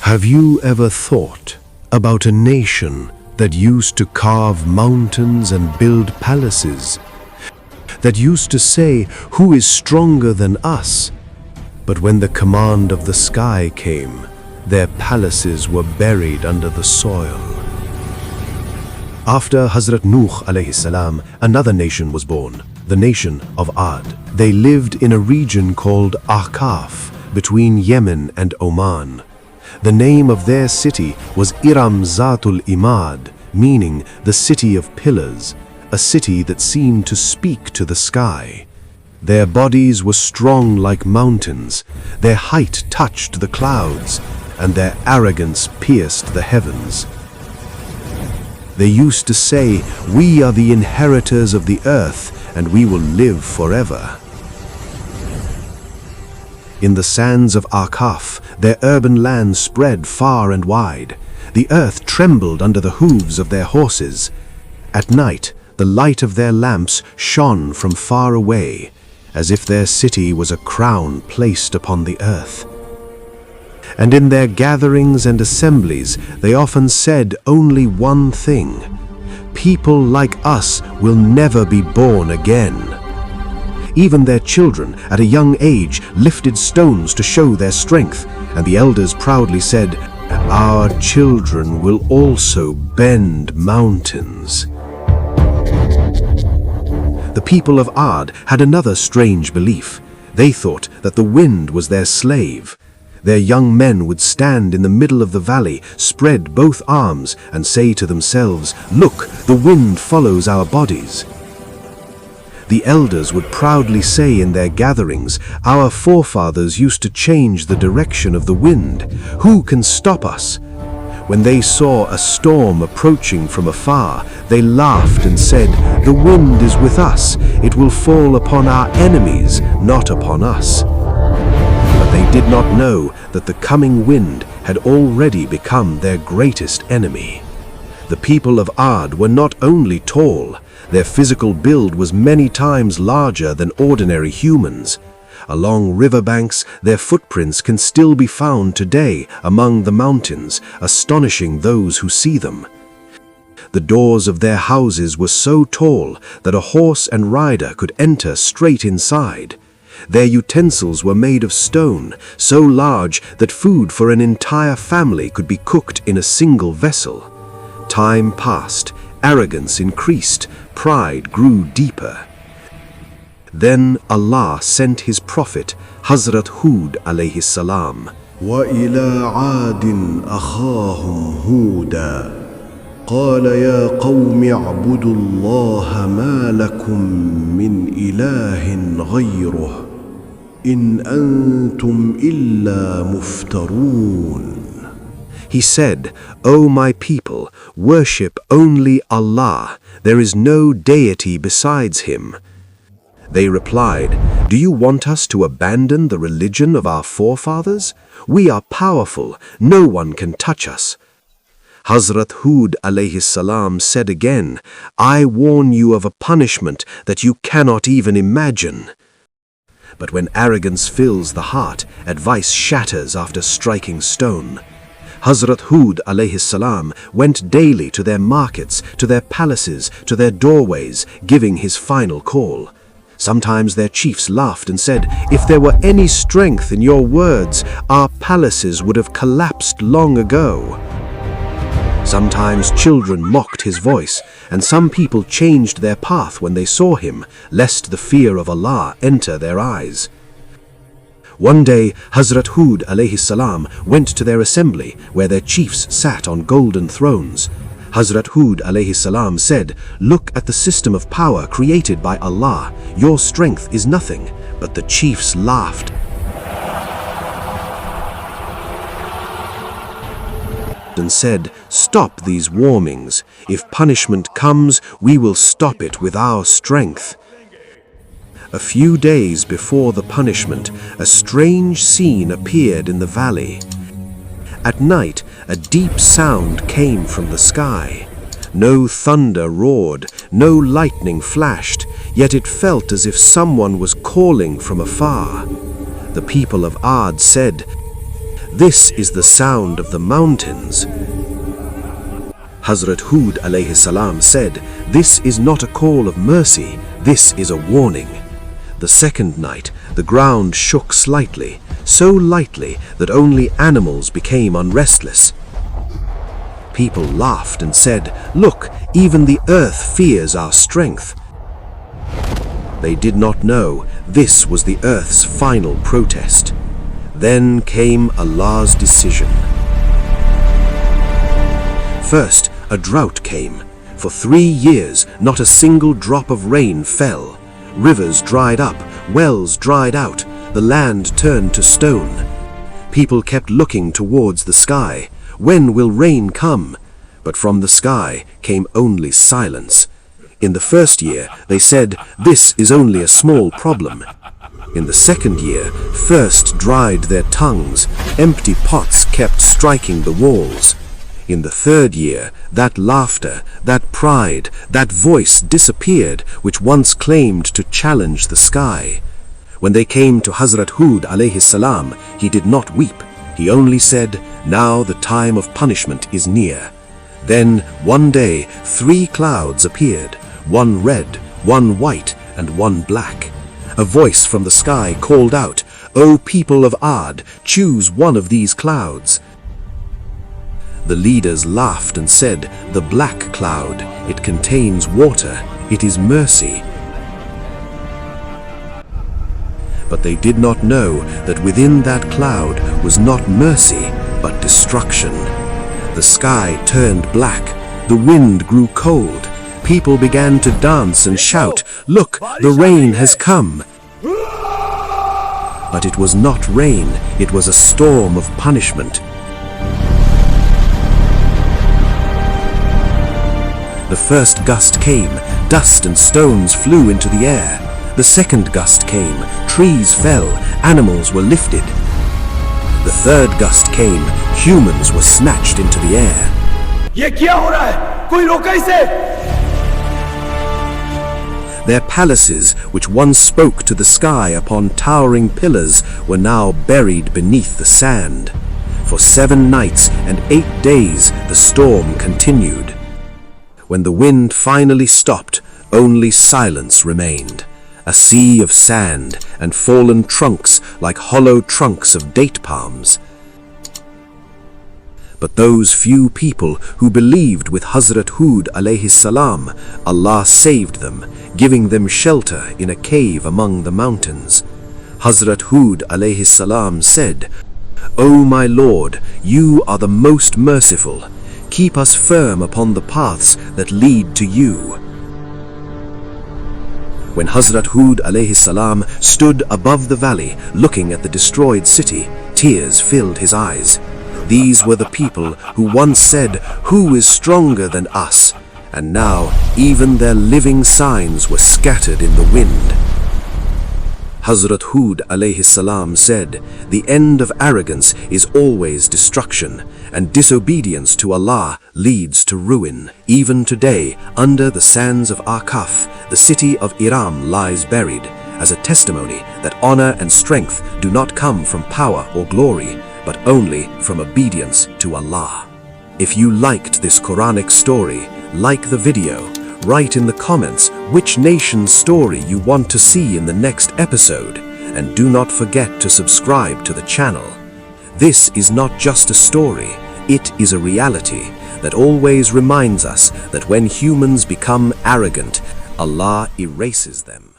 Have you ever thought about a nation that used to carve mountains and build palaces? That used to say, "Who is stronger than us?" But when the command of the sky came, their palaces were buried under the soil. After Hazrat Nuh alayhi salam, another nation was born, the nation of Aad. They lived in a region called Ahqaf, between Yemen and Oman. The name of their city was Iram Zatul Imad, meaning the city of pillars, a city that seemed to speak to the sky. Their bodies were strong like mountains, their height touched the clouds, and their arrogance pierced the heavens. They used to say, "We are the inheritors of the earth, and we will live forever." In the sands of Ahqaf, their urban land spread far and wide. The earth trembled under the hooves of their horses. At night, the light of their lamps shone from far away, as if their city was a crown placed upon the earth. And in their gatherings and assemblies, they often said only one thing: "People like us will never be born again." Even their children, at a young age, lifted stones to show their strength, and the elders proudly said, "Our children will also bend mountains." The people of Aad had another strange belief. They thought that the wind was their slave. Their young men would stand in the middle of the valley, spread both arms, and say to themselves, "Look, the wind follows our bodies." The elders would proudly say in their gatherings, "Our forefathers used to change the direction of the wind. Who can stop us?" When they saw a storm approaching from afar, they laughed and said, "The wind is with us. It will fall upon our enemies, not upon us." But they did not know that the coming wind had already become their greatest enemy. The people of Aad were not only tall, their physical build was many times larger than ordinary humans. Along riverbanks, their footprints can still be found today among the mountains, astonishing those who see them. The doors of their houses were so tall that a horse and rider could enter straight inside. Their utensils were made of stone, so large that food for an entire family could be cooked in a single vessel. Time passed, arrogance increased, pride grew deeper. Then Allah sent His Prophet, Hazrat Hud alayhi salam. وَإِلَىٰ عَادٍ أَخَاهُمْ هُودًا قَالَ يَا قَوْمِ اعْبُدُوا اللَّهَ مَا لَكُمْ مِنْ إِلَٰهٍ غَيْرُهُ إِنْ أَنْتُمْ إِلَّا مُفْتَرُونَ. He said, "O my people, worship only Allah. There is no deity besides Him." They replied, "Do you want us to abandon the religion of our forefathers? We are powerful. No one can touch us." Hazrat Hud alayhi salam said again, "I warn you of a punishment that you cannot even imagine." But when arrogance fills the heart, advice shatters after striking stone. Hazrat Hud alayhi salam went daily to their markets, to their palaces, to their doorways, giving his final call. Sometimes their chiefs laughed and said, "If there were any strength in your words, our palaces would have collapsed long ago." Sometimes children mocked his voice, and some people changed their path when they saw him, lest the fear of Allah enter their eyes. One day, Hazrat Hud alayhi salam went to their assembly, where their chiefs sat on golden thrones. Hazrat Hud alayhi salam said, "Look at the system of power created by Allah. Your strength is nothing." But the chiefs laughed and said, "Stop these warmings. If punishment comes, we will stop it with our strength." A few days before the punishment, a strange scene appeared in the valley. At night, a deep sound came from the sky. No thunder roared, no lightning flashed, yet it felt as if someone was calling from afar. The people of Aad said, This is the sound of the mountains. Hazrat Hud alayhi salam said, "This is not a call of mercy, this is a warning." The second night, the ground shook slightly, so lightly that only animals became unrestless. People laughed and said, "Look, even the earth fears our strength." They did not know this was the earth's final protest. Then came Allah's decision. First, a drought came. For 3 years, not a single drop of rain fell. Rivers dried up, wells dried out, the land turned to stone. People kept looking towards the sky. When will rain come? But from the sky came only silence. In the first year, they said, "This is only a small problem." In the second year, thirst dried their tongues. Empty pots kept striking the walls. In the third year, that laughter, that pride, that voice disappeared which once claimed to challenge the sky. When they came to Hazrat Hud alayhi salam, he did not weep. He only said, "Now the time of punishment is near." Then, one day, 3 clouds appeared, one red, one white, and one black. A voice from the sky called out, "O people of Aad, choose one of these clouds." The leaders laughed and said, "The black cloud, it contains water, it is mercy." But they did not know that within that cloud was not mercy, but destruction. The sky turned black, the wind grew cold, people began to dance and shout, "Look, the rain has come." But it was not rain, it was a storm of punishment. The first gust came, dust and stones flew into the air. The second gust came, trees fell, animals were lifted. The third gust came, humans were snatched into the air. ये क्या हो रहा है? कोई रोका इसे? Their palaces, which once spoke to the sky upon towering pillars, were now buried beneath the sand. For 7 nights and 8 days the storm continued. When the wind finally stopped, only silence remained. A sea of sand and fallen trunks like hollow trunks of date palms. But those few people who believed with Hazrat Hud alayhi salam, Allah saved them, giving them shelter in a cave among the mountains. Hazrat Hud alayhi salam said, "O my Lord, you are the most merciful. Keep us firm upon the paths that lead to you." When Hazrat Hud alayhi salam stood above the valley looking at the destroyed city, tears filled his eyes. These were the people who once said, "Who is stronger than us?" And now even their living signs were scattered in the wind. Hazrat Hud alayhi salam said, "The end of arrogance is always destruction, and disobedience to Allah leads to ruin." Even today, under the sands of Akaf, the city of Iram lies buried, as a testimony that honor and strength do not come from power or glory, but only from obedience to Allah. If you liked this Quranic story, like the video. Write in the comments which nation's story you want to see in the next episode, and do not forget to subscribe to the channel. This is not just a story, it is a reality that always reminds us that when humans become arrogant, Allah erases them.